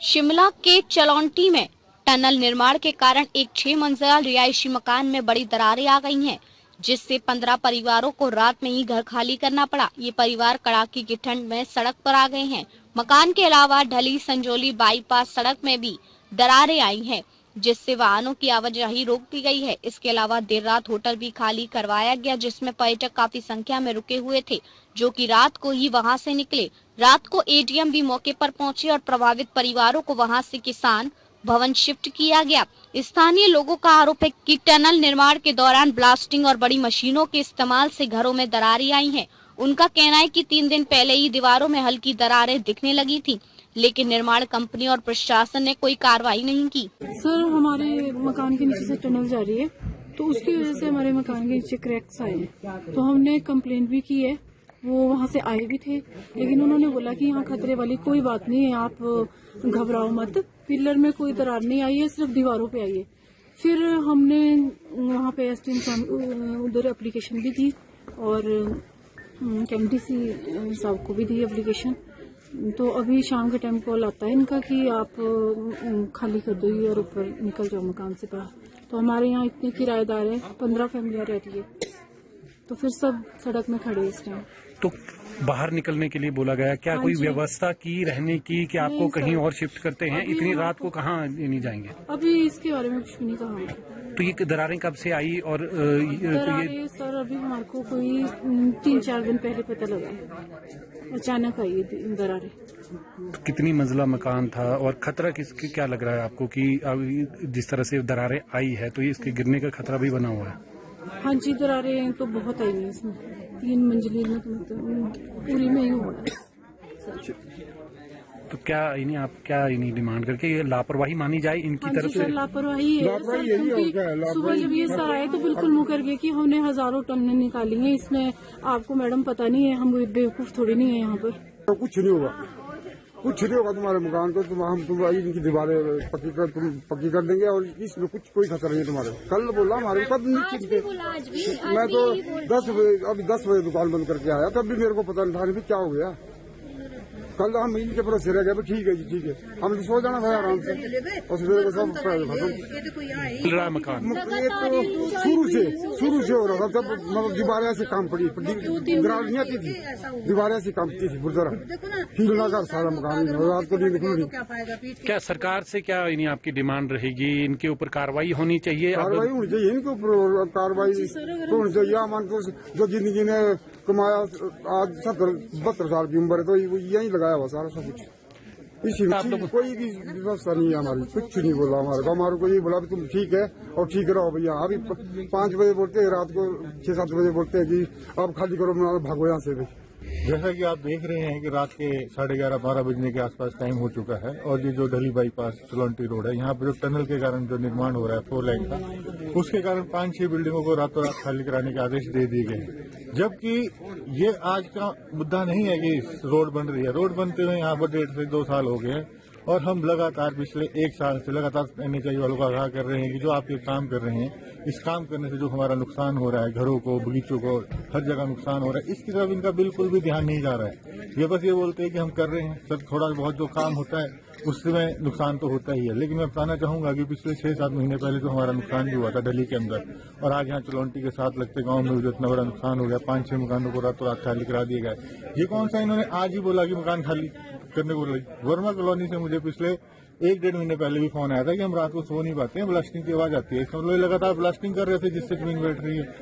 शिमला के चलौंटी में टनल निर्माण के कारण एक 6 मंजिला रिहायशी मकान में बड़ी दरारें आ गई हैं, जिससे 15 परिवारों को रात में ही घर खाली करना पड़ा। ये परिवार कड़ाके की ठंड में सड़क पर आ गए हैं। मकान के अलावा ढली संजौली बाईपास सड़क में भी दरारें आई हैं, जिससे वाहनों की आवाजाही रोक दी गई है। इसके अलावा देर रात होटल भी खाली करवाया गया, जिसमें पर्यटक काफी संख्या में रुके हुए थे, जो कि रात को ही वहां से निकले। रात को एडीएम भी मौके पर पहुंचे और प्रभावित परिवारों को वहां से किसान भवन शिफ्ट किया गया। स्थानीय लोगों का आरोप है कि टनल निर्माण के दौरान ब्लास्टिंग और बड़ी मशीनों के इस्तेमाल से घरों में दरारें आई हैं। उनका कहना है कि 3 दिन पहले ही दीवारों में हल्की दरारें दिखने लगी थी, लेकिन निर्माण कंपनी और प्रशासन ने कोई कार्रवाई नहीं की। सर, हमारे मकान के नीचे से टनल जा रही है, तो उसकी वजह से हमारे मकान के नीचे क्रैक्स आए हैं। तो हमने कंप्लेंट भी की है, वो वहाँ से आए भी थे, लेकिन उन्होंने बोला कि यहाँ खतरे वाली कोई बात नहीं है, आप घबराओ मत, पिलर में कोई दरार नहीं आई है, सिर्फ दीवारों पे आई है। फिर हमने वहाँ पे एसडीएम उधर एप्लीकेशन भी दी और केएमडीसी साहब को भी दी एप्लीकेशन। तो अभी शाम के टाइम कॉल आता है इनका कि आप खाली कर दो और ऊपर निकल जाओ मकान से बाहर। तो हमारे यहाँ इतने किराएदार हैं, 15 फैमिलियाँ रहती है, तो फिर सब सड़क में खड़े इस टाइम। तो बाहर निकलने के लिए बोला गया, क्या कोई व्यवस्था की रहने की कि आपको कहीं और शिफ्ट करते हैं? इतनी रात को कहाँ नहीं जाएंगे? अभी इसके बारे में कुछ नहीं कहा। तो ये दरारें कब से आई और ये सर अभी हमारे को कोई 3-4 दिन पहले पता लगा, अचानक आई ये दरारें। तो कितनी मंजिला मकान था और खतरा किसकी क्या लग रहा है आपको कि जिस तरह से दरारें आई है तो ये इसके गिरने का खतरा भी बना हुआ है? हाँ जी, दरारें तो बहुत आई है इसमें, 3 मंजिली में तो पूरी में ही हुआ है। तो क्या आप क्या डिमांड करके ये लापरवाही मानी जाए इनकी तरफ से? लापरवाही है सर, सुबह जब ये सर आए तो बिल्कुल मुँह कर गए कि हमने हजारों टन निकाली है, इसमें आपको मैडम पता नहीं है, हम बेवकूफ थोड़ी नहीं है यहाँ पर। तो कुछ नहीं होगा, कुछ नहीं होगा तुम्हारे मकान को, तुम्हारी इनकी दीवारें पक्की कर देंगे और इसमें कोई खतरा नहीं है तुम्हारे। कल बोला हमारे कब नीचे, मैं तो 10 बजे दुकान बंद करके आया, तब भी मेरे को पता नहीं था भी क्या हो गया। कल हम इनके भरोसे रह गए, ठीक है जी ठीक है, हम सो जाना था आराम से और सवेरे को सब मिल रहा है मकान। ये तो शुरू से हो रहा था, जब मतलब दीवारें ऐसी काम पड़ी, दरार नहीं आती थी, दीवारें ऐसी काम की थी, बुरदरा हिलना कर सारा मकान रात को नहीं। क्या सरकार से क्या आपकी डिमांड रहेगी? इनके ऊपर कार्रवाई होनी चाहिए, कार्रवाई होनी चाहिए, इनके ऊपर कार्रवाई तो होनी चाहिए। मान तो जो जिंदगी ने कमाया, आज 70-72 साल की उम्र है, तो यही लगाया हुआ सारा सब कुछ, इसी कोई भी व्यवस्था नहीं है हमारी, कुछ नहीं बोला हमारे को ये बोला तुम ठीक है और ठीक रहो भैया। अभी 5 बजे बोलते हैं, रात को 6-7 बजे बोलते हैं कि आप खाली करो, भागो यहाँ से भी। जैसा कि आप देख रहे हैं कि रात के 11:30-12 बजने के आसपास टाइम हो चुका है और ये जो ढली बाईपास चलौंटी रोड है, यहाँ पर जो टनल के कारण जो निर्माण हो रहा है 4 लाइन का, उसके कारण 5-6 बिल्डिंगों को रातों रात खाली कराने के आदेश दे दिए गए हैं। जबकि ये आज का मुद्दा नहीं है कि रोड बन रही है, रोड बनते हुए यहाँ पर 1.5 से 2 साल हो गए हैं और हम लगातार पिछले 1 साल से लगातार एनएचआई वालों को आगाह कर रहे हैं कि जो आप ये काम कर रहे हैं, इस काम करने से जो हमारा नुकसान हो रहा है, घरों को, बगीचों को, हर जगह नुकसान हो रहा है, इसकी तरफ इनका बिल्कुल भी ध्यान नहीं जा रहा है। ये बस ये बोलते हैं कि हम कर रहे हैं सर, थोड़ा बहुत जो काम होता है उसमें नुकसान तो होता ही है। लेकिन मैं बताना चाहूंगा कि पिछले 6-7 महीने पहले जो हमारा नुकसान भी हुआ था दिल्ली के अंदर, और आज यहाँ चलौंटी के साथ लगते गांव में जो इतना बड़ा नुकसान हो गया, 5-6 मकानों को रातों रात खाली करा दिए गए। ये कौन सा इन्होंने आज ही बोला कि मकान खाली करने को बोला? वर्मा कॉलोनी से मुझे पिछले 1-1.5 महीने पहले भी फोन आया था कि हम रात को सो नहीं पाते हैं, ब्लास्टिंग की आवाज आती है। इसका मतलब लगातार ब्लास्टिंग कर रहे थे जिससे जमीन बैठ रही है।